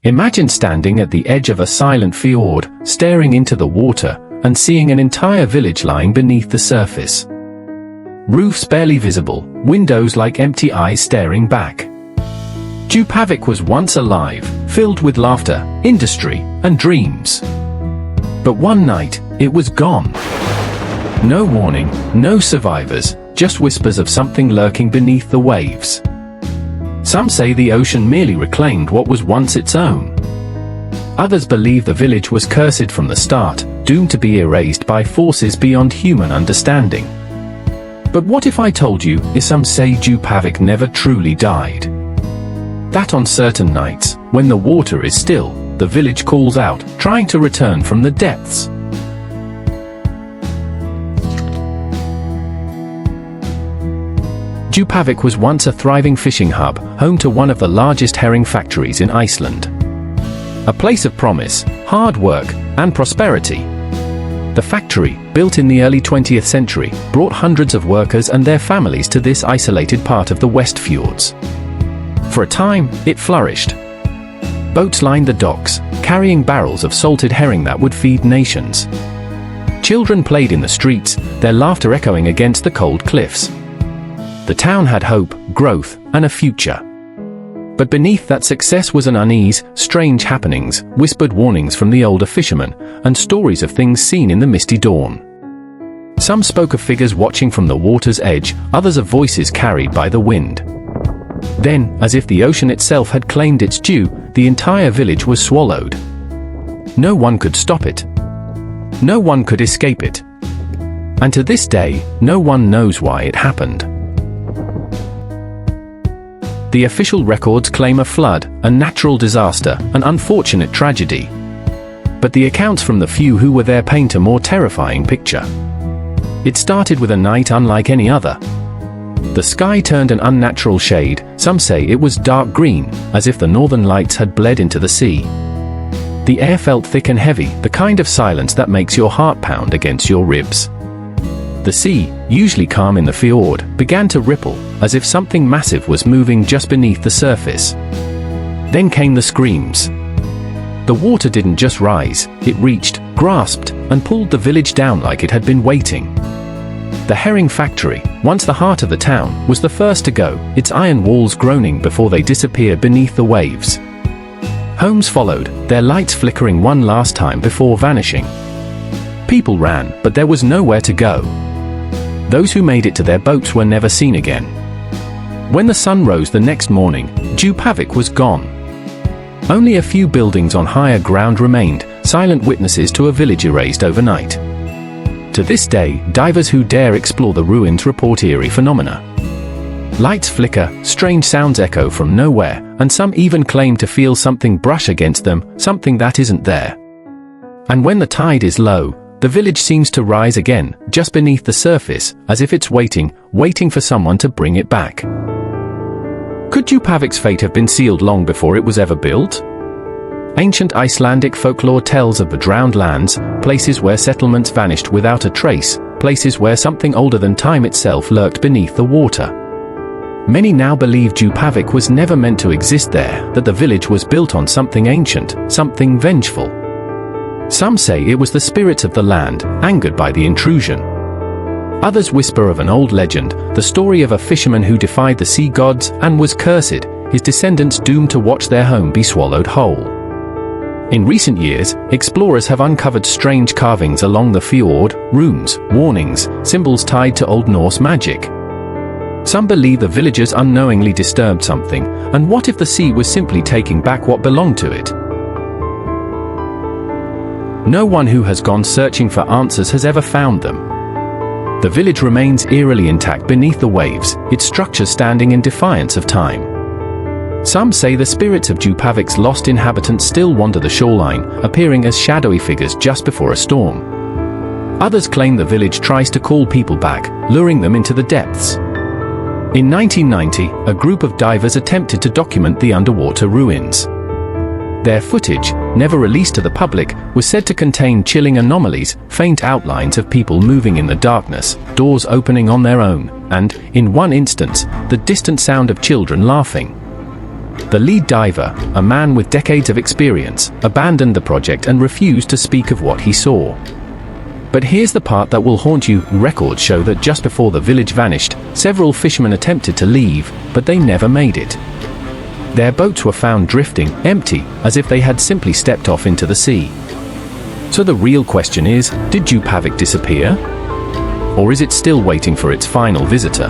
Imagine standing at the edge of a silent fjord, staring into the water, and seeing an entire village lying beneath the surface. Roofs barely visible, windows like empty eyes staring back. Djúpavík was once alive, filled with laughter, industry, and dreams. But one night, it was gone. No warning, no survivors, just whispers of something lurking beneath the waves. Some say the ocean merely reclaimed what was once its own. Others believe the village was cursed from the start, doomed to be erased by forces beyond human understanding. But what if I told you, some say Djúpavík never truly died? That on certain nights, when the water is still, the village calls out, trying to return from the depths. Djúpavík was once a thriving fishing hub, home to one of the largest herring factories in Iceland. A place of promise, hard work, and prosperity. The factory, built in the early 20th century, brought hundreds of workers and their families to this isolated part of the West Fjords. For a time, it flourished. Boats lined the docks, carrying barrels of salted herring that would feed nations. Children played in the streets, their laughter echoing against the cold cliffs. The town had hope, growth, and a future. But beneath that success was an unease, strange happenings, whispered warnings from the older fishermen, and stories of things seen in the misty dawn. Some spoke of figures watching from the water's edge, others of voices carried by the wind. Then, as if the ocean itself had claimed its due, the entire village was swallowed. No one could stop it. No one could escape it. And to this day, no one knows why it happened. The official records claim a flood, a natural disaster, an unfortunate tragedy. But the accounts from the few who were there paint a more terrifying picture. It started with a night unlike any other. The sky turned an unnatural shade, some say it was dark green, as if the northern lights had bled into the sea. The air felt thick and heavy, the kind of silence that makes your heart pound against your ribs. The sea, usually calm in the fjord, began to ripple, as if something massive was moving just beneath the surface. Then came the screams. The water didn't just rise, it reached, grasped, and pulled the village down like it had been waiting. The herring factory, once the heart of the town, was the first to go, its iron walls groaning before they disappeared beneath the waves. Homes followed, their lights flickering one last time before vanishing. People ran, but there was nowhere to go. Those who made it to their boats were never seen again. When the sun rose the next morning, Djúpavík was gone. Only a few buildings on higher ground remained, silent witnesses to a village erased overnight. To this day, divers who dare explore the ruins report eerie phenomena. Lights flicker, strange sounds echo from nowhere, and some even claim to feel something brush against them, something that isn't there. And when the tide is low, the village seems to rise again, just beneath the surface, as if it's waiting for someone to bring it back. Could Djúpavík's fate have been sealed long before it was ever built? Ancient Icelandic folklore tells of the drowned lands, places where settlements vanished without a trace, places where something older than time itself lurked beneath the water. Many now believe Djúpavík was never meant to exist there, that the village was built on something ancient, something vengeful. Some say it was the spirits of the land, angered by the intrusion. Others whisper of an old legend, the story of a fisherman who defied the sea gods and was cursed, his descendants doomed to watch their home be swallowed whole. In recent years, explorers have uncovered strange carvings along the fjord, runes, warnings, symbols tied to Old Norse magic. Some believe the villagers unknowingly disturbed something, and what if the sea was simply taking back what belonged to it? No one who has gone searching for answers has ever found them. The village remains eerily intact beneath the waves, its structure standing in defiance of time. Some say the spirits of Djúpavík's lost inhabitants still wander the shoreline, appearing as shadowy figures just before a storm. Others claim the village tries to call people back, luring them into the depths. In 1990, a group of divers attempted to document the underwater ruins. Their footage, never released to the public, was said to contain chilling anomalies, faint outlines of people moving in the darkness, doors opening on their own, and, in one instance, the distant sound of children laughing. The lead diver, a man with decades of experience, abandoned the project and refused to speak of what he saw. But here's the part that will haunt you. Records show that just before the village vanished, several fishermen attempted to leave, but they never made it. Their boats were found drifting, empty, as if they had simply stepped off into the sea. So the real question is, did Djúpavík disappear? Or is it still waiting for its final visitor?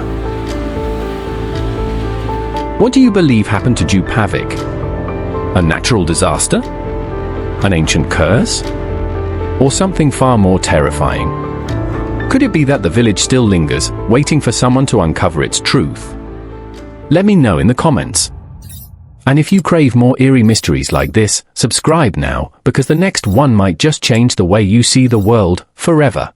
What do you believe happened to Djúpavík? A natural disaster? An ancient curse? Or something far more terrifying? Could it be that the village still lingers, waiting for someone to uncover its truth? Let me know in the comments. And if you crave more eerie mysteries like this, subscribe now, because the next one might just change the way you see the world forever.